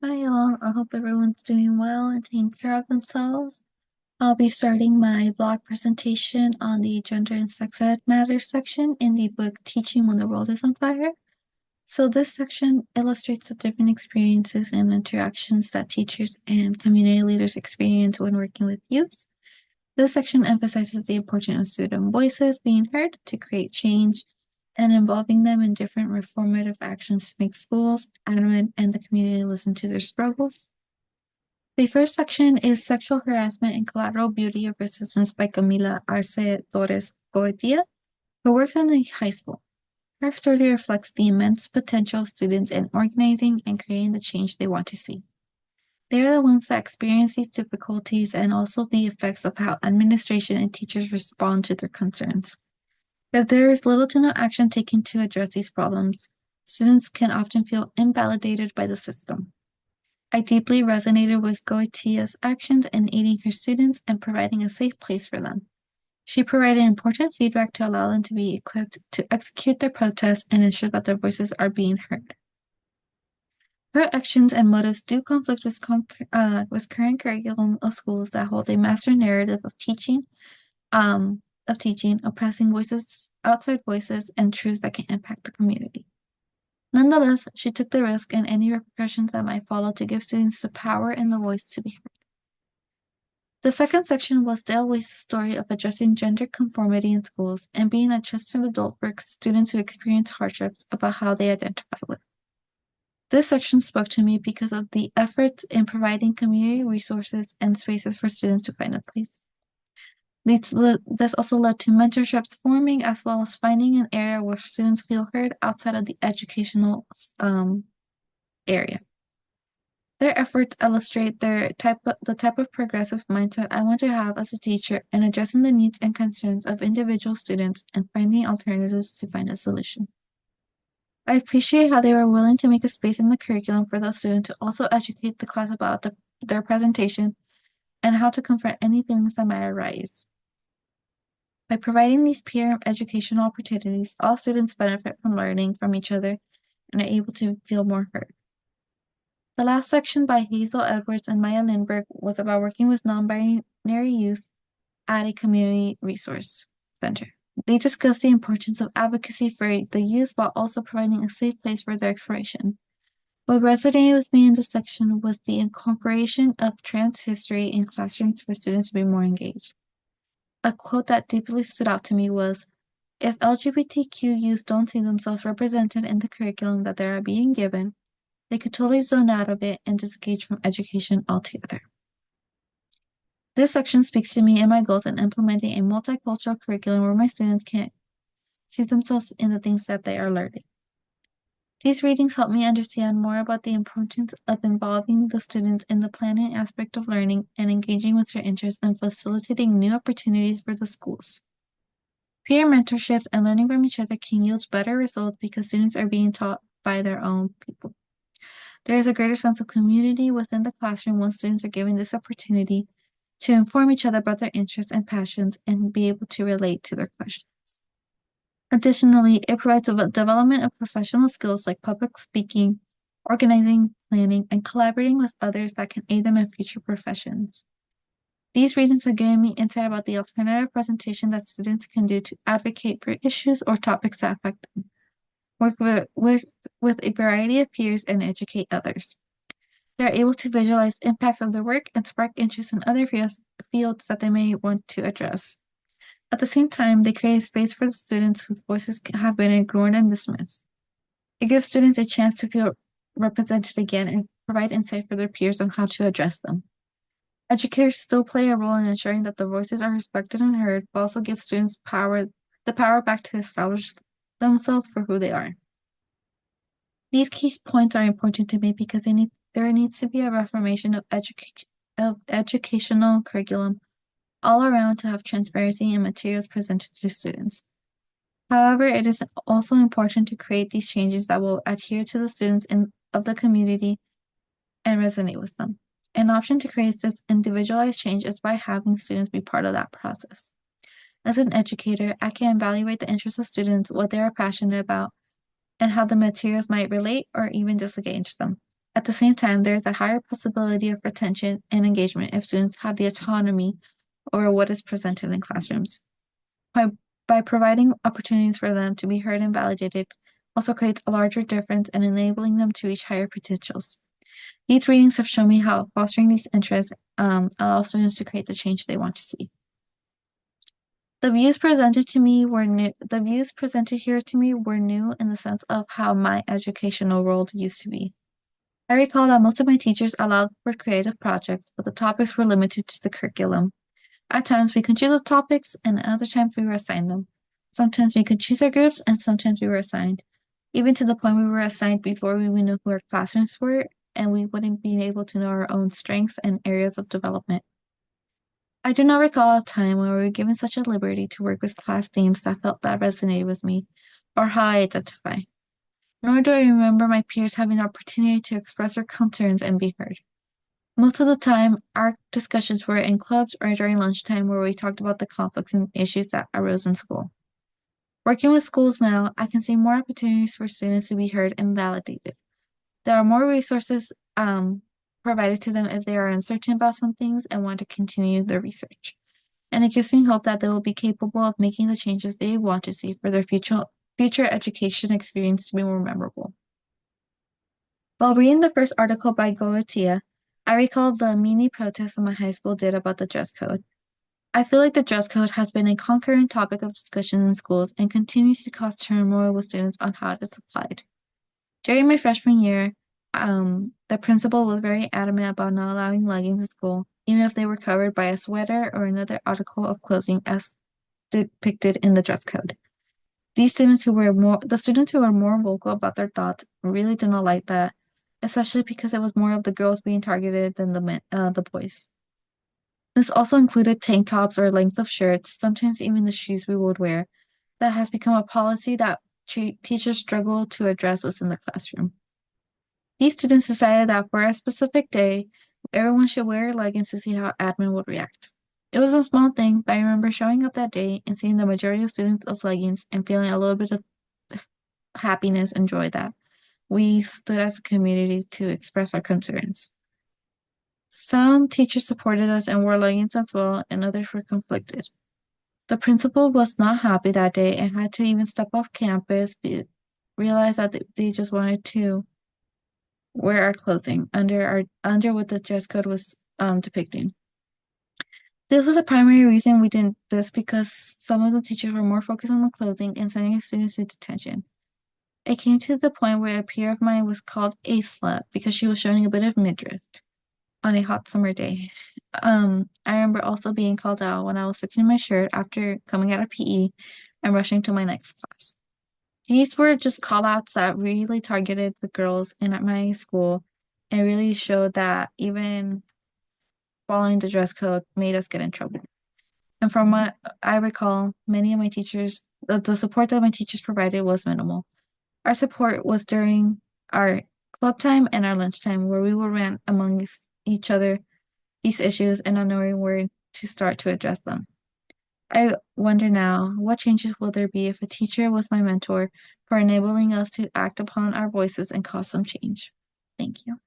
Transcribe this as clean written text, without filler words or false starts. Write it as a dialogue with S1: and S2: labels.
S1: Hi all, I hope everyone's doing well and taking care of themselves. I'll be starting my vlog presentation on the Gender and Sex Ed Matters section in the book Teaching When the World is on Fire. So this section illustrates the different experiences and interactions that teachers and community leaders experience when working with youth. This section emphasizes the importance of student voices being heard to create change and involving them in different reformative actions to make schools, admin, and the community listen to their struggles. The first section is Sexual Harassment and Collateral Beauty of Resistance by Camila Arce Torres Goetia, who works in a high school. Her story reflects the immense potential of students in organizing and creating the change they want to see. They are the ones that experience these difficulties and also the effects of how administration and teachers respond to their concerns. If there is little to no action taken to address these problems, students can often feel invalidated by the system. I deeply resonated with Goetia's actions in aiding her students and providing a safe place for them. She provided important feedback to allow them to be equipped to execute their protests and ensure that their voices are being heard. Her actions and motives do conflict with current curriculum of schools that hold a master narrative of teaching, oppressing voices, outside voices, and truths that can impact the community. Nonetheless, she took the risk and any repercussions that might follow to give students the power and the voice to be heard. The second section was Dale Weist's story of addressing gender conformity in schools and being a trusted adult for students who experience hardships about how they identify with. This section spoke to me because of the efforts in providing community resources and spaces for students to find a place. This also led to mentorships forming as well as finding an area where students feel heard outside of the educational area. Their efforts illustrate the type of progressive mindset I want to have as a teacher in addressing the needs and concerns of individual students and finding alternatives to find a solution. I appreciate how they were willing to make a space in the curriculum for the student to also educate the class about their presentation and how to confront any feelings that might arise. By providing these peer educational opportunities, all students benefit from learning from each other and are able to feel more heard. The last section by Hazel Edwards and Maya Lindberg was about working with non-binary youth at a community resource center. They discussed the importance of advocacy for the youth while also providing a safe place for their exploration. What resonated with me in this section was the incorporation of trans history in classrooms for students to be more engaged. A quote that deeply stood out to me was, "If LGBTQ youth don't see themselves represented in the curriculum that they are being given, they could totally zone out of it and disengage from education altogether." This section speaks to me and my goals in implementing a multicultural curriculum where my students can see themselves in the things that they are learning. These readings help me understand more about the importance of involving the students in the planning aspect of learning and engaging with their interests and facilitating new opportunities for the schools. Peer mentorships and learning from each other can yield better results because students are being taught by their own people. There is a greater sense of community within the classroom when students are given this opportunity to inform each other about their interests and passions and be able to relate to their questions. Additionally, it provides a development of professional skills like public speaking, organizing, planning, and collaborating with others that can aid them in future professions. These readings have given me insight about the alternative presentation that students can do to advocate for issues or topics that affect them, work with a variety of peers, and educate others. They are able to visualize impacts of their work and spark interest in other fields that they may want to address. At the same time, they create a space for the students whose voices have been ignored and dismissed. It gives students a chance to feel represented again and provide insight for their peers on how to address them. Educators still play a role in ensuring that the voices are respected and heard, but also give students the power back to establish themselves for who they are. These key points are important to me because there needs to be a reformation of educational curriculum all around to have transparency in materials presented to students. However, it is also important to create these changes that will adhere to the students of the community and resonate with them. An option to create this individualized change is by having students be part of that process. As an educator, I can evaluate the interests of students, what they are passionate about, and how the materials might relate or even disengage them. At the same time, there is a higher possibility of retention and engagement if students have the autonomy over what is presented in classrooms. By, by providing opportunities for them to be heard and validated also creates a larger difference in enabling them to reach higher potentials. These readings have shown me how fostering these interests allows students to create the change they want to see. The views presented to me were new. The views presented here to me were new in the sense of how my educational world used to be. I recall that most of my teachers allowed for creative projects, but the topics were limited to the curriculum. At times we could choose the topics, and at other times we were assigned them. Sometimes we could choose our groups, and sometimes we were assigned. Even to the point we were assigned before we knew who our classrooms were, and we wouldn't be able to know our own strengths and areas of development. I do not recall a time when we were given such a liberty to work with class themes that resonated with me, or how I identify. Nor do I remember my peers having the opportunity to express their concerns and be heard. Most of the time, our discussions were in clubs or during lunchtime where we talked about the conflicts and issues that arose in school. Working with schools now, I can see more opportunities for students to be heard and validated. There are more resources provided to them if they are uncertain about some things and want to continue their research. And it gives me hope that they will be capable of making the changes they want to see for their future education experience to be more memorable. While reading the first article by Goetia, I recall the mini protest my high school did about the dress code. I feel like the dress code has been a concurrent topic of discussion in schools and continues to cause turmoil with students on how it is applied. During my freshman year, the principal was very adamant about not allowing leggings in school, even if they were covered by a sweater or another article of clothing as depicted in the dress code. The students who were more vocal about their thoughts really did not like that, especially because it was more of the girls being targeted than the boys. This also included tank tops or lengths of shirts, sometimes even the shoes we would wear. That has become a policy that teachers struggle to address within the classroom. These students decided that for a specific day, everyone should wear leggings to see how admin would react. It was a small thing, but I remember showing up that day and seeing the majority of students of leggings and feeling a little bit of happiness and joy that we stood as a community to express our concerns. Some teachers supported us and wore leggings as well, and others were conflicted. The principal was not happy that day and had to even step off campus, realize that they just wanted to wear our clothing under what the dress code was depicting. This was a primary reason we did this because some of the teachers were more focused on the clothing and sending students to detention. It came to the point where a peer of mine was called a slut because she was showing a bit of midriff on a hot summer day. I remember also being called out when I was fixing my shirt after coming out of PE and rushing to my next class. These were just call outs that really targeted the girls in at my school and really showed that even following the dress code made us get in trouble. And from what I recall, many of my teachers, the support that my teachers provided was minimal. Our support was during our club time and our lunchtime, where we would rant among each other these issues and not knowing where to start to address them. I wonder now, what changes will there be if a teacher was my mentor for enabling us to act upon our voices and cause some change? Thank you.